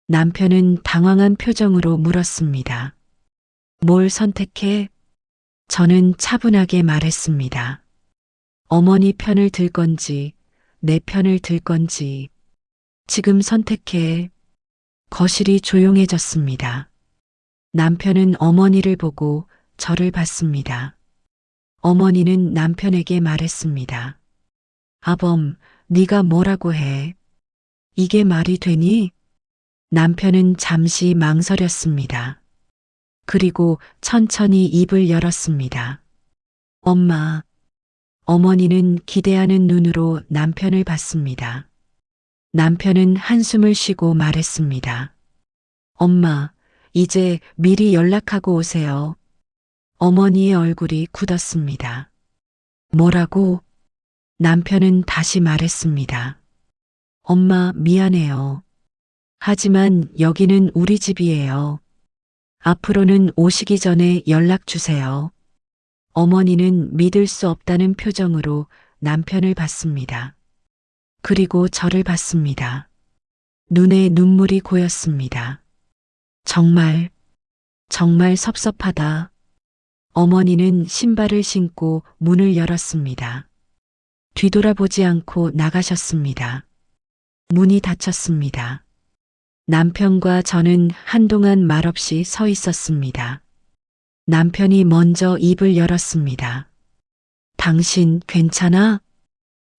남편은 당황한 표정으로 물었습니다. 뭘 선택해? 저는 차분하게 말했습니다. 어머니 편을 들 건지, 내 편을 들 건지. 지금 선택해. 거실이 조용해졌습니다. 남편은 어머니를 보고 저를 봤습니다. 어머니는 남편에게 말했습니다. 아범, 네가 뭐라고 해? 이게 말이 되니? 남편은 잠시 망설였습니다. 그리고 천천히 입을 열었습니다. 엄마. 어머니는 기대하는 눈으로 남편을 봤습니다. 남편은 한숨을 쉬고 말했습니다. 엄마, 이제 미리 연락하고 오세요. 어머니의 얼굴이 굳었습니다. 뭐라고? 남편은 다시 말했습니다. 엄마, 미안해요. 하지만 여기는 우리 집이에요. 앞으로는 오시기 전에 연락 주세요. 어머니는 믿을 수 없다는 표정으로 남편을 봤습니다. 그리고 저를 봤습니다. 눈에 눈물이 고였습니다. 정말 섭섭하다. 어머니는 신발을 신고 문을 열었습니다. 뒤돌아보지 않고 나가셨습니다. 문이 닫혔습니다. 남편과 저는 한동안 말없이 서 있었습니다. 남편이 먼저 입을 열었습니다. 당신 괜찮아?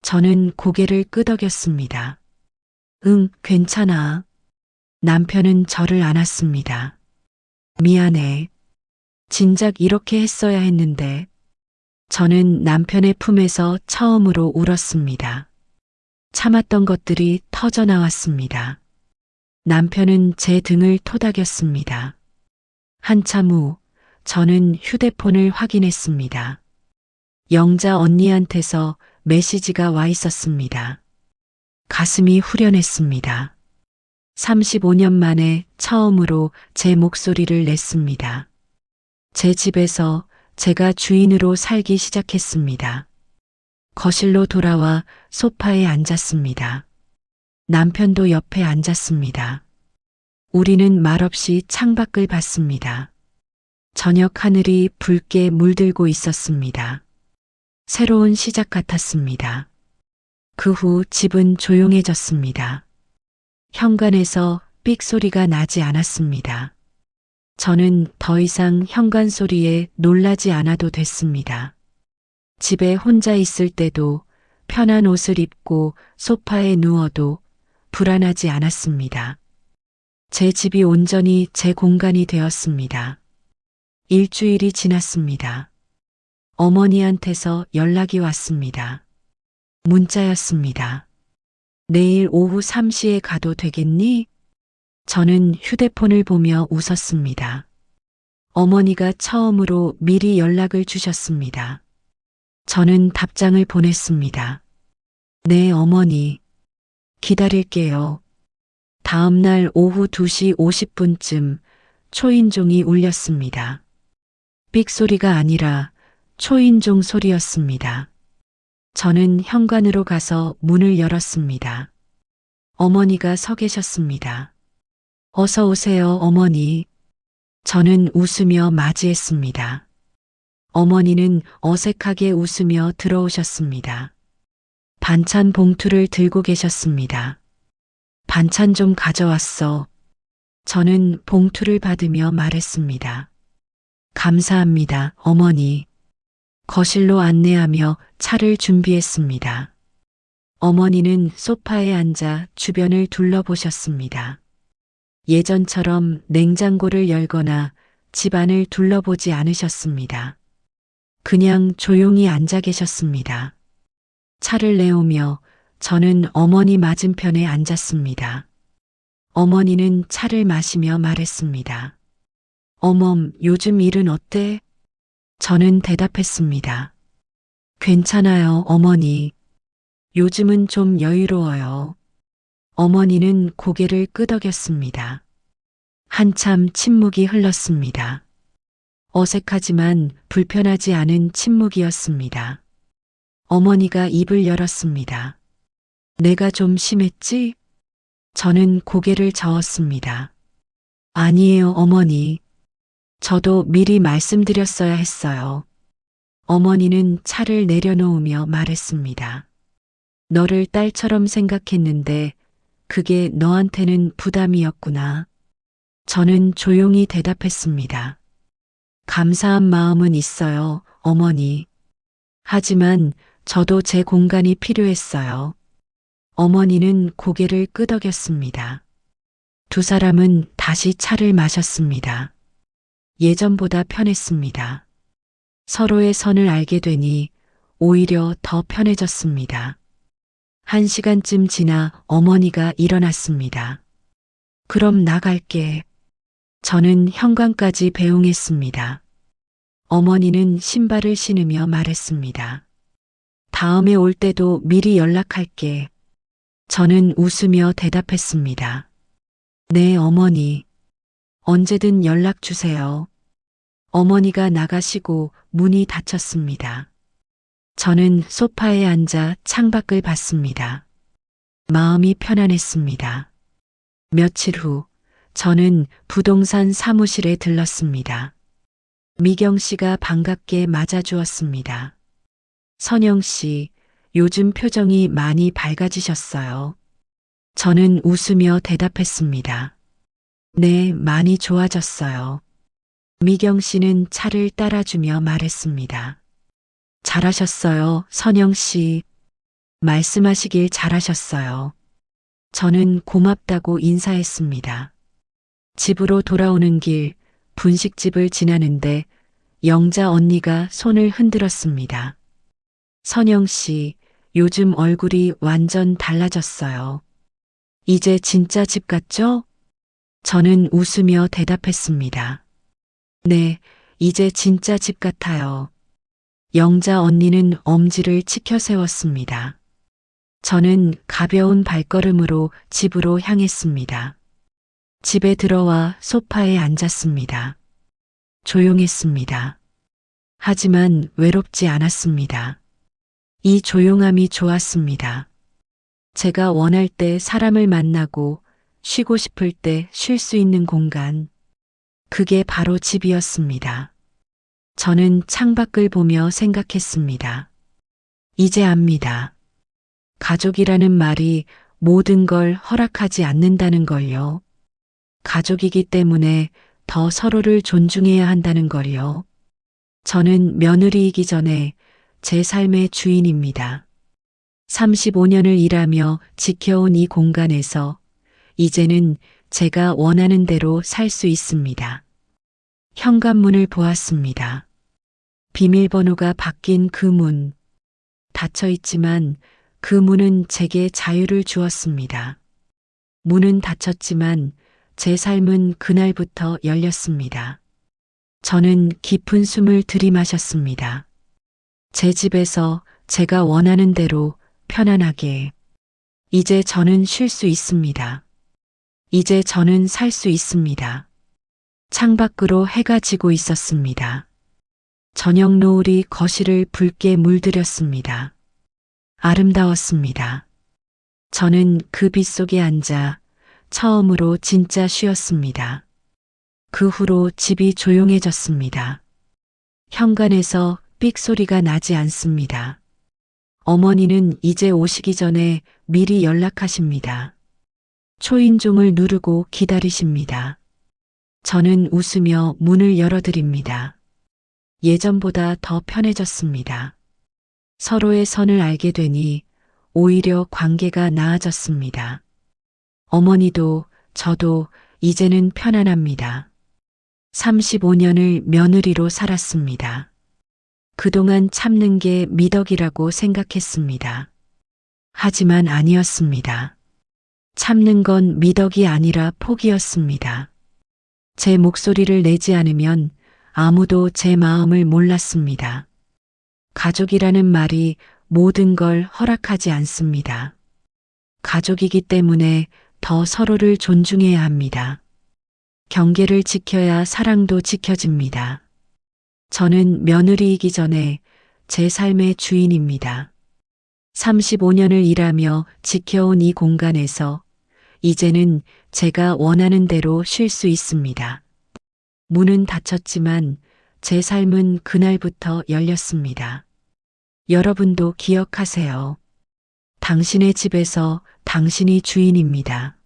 저는 고개를 끄덕였습니다. 응, 괜찮아. 남편은 저를 안았습니다. 미안해. 진작 이렇게 했어야 했는데. 저는 남편의 품에서 처음으로 울었습니다. 참았던 것들이 터져 나왔습니다. 남편은 제 등을 토닥였습니다. 한참 후 저는 휴대폰을 확인했습니다. 영자 언니한테서 메시지가 와 있었습니다. 가슴이 후련했습니다. 35년 만에 처음으로 제 목소리를 냈습니다. 제 집에서 제가 주인으로 살기 시작했습니다. 거실로 돌아와 소파에 앉았습니다. 남편도 옆에 앉았습니다. 우리는 말없이 창밖을 봤습니다. 저녁 하늘이 붉게 물들고 있었습니다. 새로운 시작 같았습니다. 그 후 집은 조용해졌습니다. 현관에서 삑 소리가 나지 않았습니다. 저는 더 이상 현관 소리에 놀라지 않아도 됐습니다. 집에 혼자 있을 때도 편한 옷을 입고 소파에 누워도 불안하지 않았습니다. 제 집이 온전히 제 공간이 되었습니다. 일주일이 지났습니다. 어머니한테서 연락이 왔습니다. 문자였습니다. 내일 오후 3시에 가도 되겠니? 저는 휴대폰을 보며 웃었습니다. 어머니가 처음으로 미리 연락을 주셨습니다. 저는 답장을 보냈습니다. 네, 어머니. 기다릴게요. 다음 날 오후 2시 50분쯤 초인종이 울렸습니다. 삑 소리가 아니라 초인종 소리였습니다. 저는 현관으로 가서 문을 열었습니다. 어머니가 서 계셨습니다. 어서 오세요, 어머니. 저는 웃으며 맞이했습니다. 어머니는 어색하게 웃으며 들어오셨습니다. 반찬 봉투를 들고 계셨습니다. 반찬 좀 가져왔어. 저는 봉투를 받으며 말했습니다. 감사합니다, 어머니. 거실로 안내하며 차를 준비했습니다. 어머니는 소파에 앉아 주변을 둘러보셨습니다. 예전처럼 냉장고를 열거나 집안을 둘러보지 않으셨습니다. 그냥 조용히 앉아 계셨습니다. 차를 내오며 저는 어머니 맞은편에 앉았습니다. 어머니는 차를 마시며 말했습니다. 어멈, 요즘 일은 어때? 저는 대답했습니다. 괜찮아요, 어머니. 요즘은 좀 여유로워요. 어머니는 고개를 끄덕였습니다. 한참 침묵이 흘렀습니다. 어색하지만 불편하지 않은 침묵이었습니다. 어머니가 입을 열었습니다. 내가 좀 심했지? 저는 고개를 저었습니다. 아니에요, 어머니. 저도 미리 말씀드렸어야 했어요. 어머니는 차를 내려놓으며 말했습니다. 너를 딸처럼 생각했는데 그게 너한테는 부담이었구나. 저는 조용히 대답했습니다. 감사한 마음은 있어요, 어머니. 하지만 저도 제 공간이 필요했어요. 어머니는 고개를 끄덕였습니다. 두 사람은 다시 차를 마셨습니다. 예전보다 편했습니다. 서로의 선을 알게 되니 오히려 더 편해졌습니다. 1시간쯤 지나 어머니가 일어났습니다. 그럼 나갈게. 저는 현관까지 배웅했습니다. 어머니는 신발을 신으며 말했습니다. 다음에 올 때도 미리 연락할게. 저는 웃으며 대답했습니다. 네, 어머니. 언제든 연락 주세요. 어머니가 나가시고 문이 닫혔습니다. 저는 소파에 앉아 창밖을 봤습니다. 마음이 편안했습니다. 며칠 후, 저는 부동산 사무실에 들렀습니다. 미경 씨가 반갑게 맞아주었습니다. 선영 씨, 요즘 표정이 많이 밝아지셨어요. 저는 웃으며 대답했습니다. 네, 많이 좋아졌어요. 미경 씨는 차를 따라주며 말했습니다. 잘하셨어요, 선영 씨. 말씀하시길 잘하셨어요. 저는 고맙다고 인사했습니다. 집으로 돌아오는 길 분식집을 지나는데 영자 언니가 손을 흔들었습니다. 선영 씨, 요즘 얼굴이 완전 달라졌어요. 이제 진짜 집 같죠? 저는 웃으며 대답했습니다. 네, 이제 진짜 집 같아요. 영자 언니는 엄지를 치켜 세웠습니다. 저는 가벼운 발걸음으로 집으로 향했습니다. 집에 들어와 소파에 앉았습니다. 조용했습니다. 하지만 외롭지 않았습니다. 이 조용함이 좋았습니다. 제가 원할 때 사람을 만나고 쉬고 싶을 때 쉴 수 있는 공간. 그게 바로 집이었습니다. 저는 창밖을 보며 생각했습니다. 이제 압니다. 가족이라는 말이 모든 걸 허락하지 않는다는 걸요. 가족이기 때문에 더 서로를 존중해야 한다는 걸요. 저는 며느리이기 전에 제 삶의 주인입니다. 35년을 일하며 지켜온 이 공간에서 이제는 제가 원하는 대로 살 수 있습니다. 현관문을 보았습니다. 비밀번호가 바뀐 그 문. 닫혀 있지만 그 문은 제게 자유를 주었습니다. 문은 닫혔지만 제 삶은 그날부터 열렸습니다. 저는 깊은 숨을 들이마셨습니다. 제 집에서 제가 원하는 대로 편안하게. 이제 저는 쉴 수 있습니다. 이제 저는 살 수 있습니다. 창밖으로 해가 지고 있었습니다. 저녁 노을이 거실을 붉게 물들였습니다. 아름다웠습니다. 저는 그 빛 속에 앉아 처음으로 진짜 쉬었습니다. 그 후로 집이 조용해졌습니다. 현관에서 삑 소리가 나지 않습니다. 어머니는 이제 오시기 전에 미리 연락하십니다. 초인종을 누르고 기다리십니다. 저는 웃으며 문을 열어드립니다. 예전보다 더 편해졌습니다. 서로의 선을 알게 되니 오히려 관계가 나아졌습니다. 어머니도 저도 이제는 편안합니다. 35년을 며느리로 살았습니다. 그동안 참는 게 미덕이라고 생각했습니다. 하지만 아니었습니다. 참는 건 미덕이 아니라 포기였습니다. 제 목소리를 내지 않으면 아무도 제 마음을 몰랐습니다. 가족이라는 말이 모든 걸 허락하지 않습니다. 가족이기 때문에 더 서로를 존중해야 합니다. 경계를 지켜야 사랑도 지켜집니다. 저는 며느리이기 전에 제 삶의 주인입니다. 35년을 일하며 지켜온 이 공간에서 이제는 제가 원하는 대로 쉴 수 있습니다. 문은 닫혔지만 제 삶은 그날부터 열렸습니다. 여러분도 기억하세요. 당신의 집에서 당신이 주인입니다.